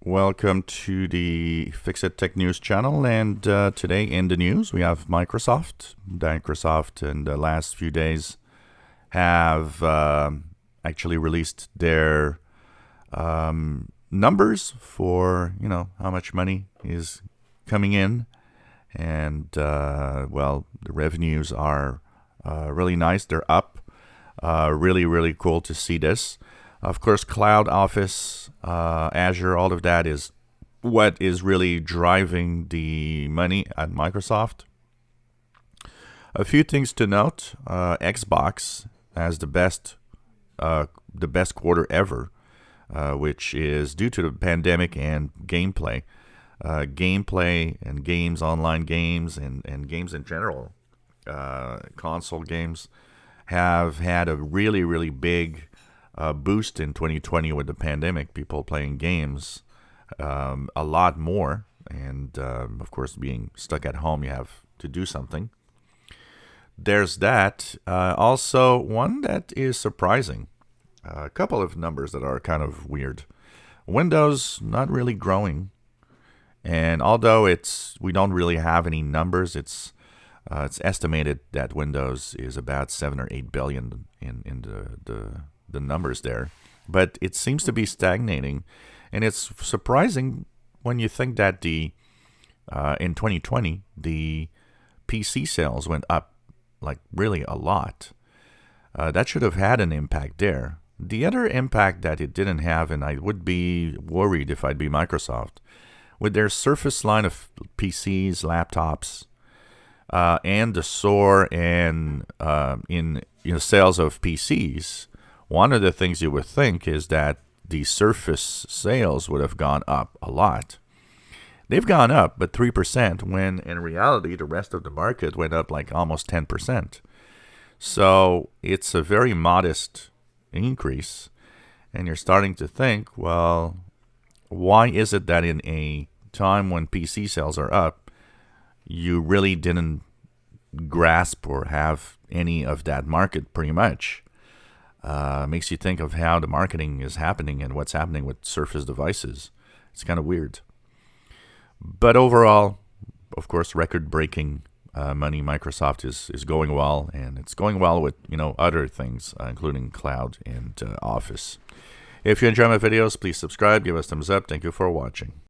Welcome to the Fix It Tech News channel. And today in the news, we have Microsoft. Microsoft in the last few days have actually released their numbers for, how much money is coming in. And, well, the revenues are really nice. They're up. Really, really cool to see this. Of course, Cloud, Office, Azure, all of that is what is really driving the money at Microsoft. A few things to note: Xbox has the best quarter ever, which is due to the pandemic and gameplay. Gameplay and games, online games, and games in general, console games, have had a really, really big boost in 2020 with the pandemic. People playing games a lot more, and of course, being stuck at home, you have to do something. There's that. Also, one that is surprising. A couple of numbers that are kind of weird. Windows not really growing, and although we don't really have any numbers, it's estimated that Windows is about 7 or 8 billion in the numbers there, but it seems to be stagnating, and it's surprising when you think that in 2020 the PC sales went up like really a lot. That should have had an impact there. The other impact that it didn't have, and I would be worried if I'd be Microsoft, with their Surface line of PCs, laptops, and the soar and in sales of PCs. One of the things you would think is that the Surface sales would have gone up a lot. They've gone up, but 3%, when in reality, the rest of the market went up like almost 10%. So it's a very modest increase. And you're starting to think, well, why is it that in a time when PC sales are up, you really didn't grasp or have any of that market pretty much? Makes you think of how the marketing is happening and what's happening with Surface devices. It's kind of weird. But overall, of course, record-breaking money. Microsoft is going well, and it's going well with other things, including Cloud and Office. If you enjoy my videos, please subscribe, give us thumbs up. Thank you for watching.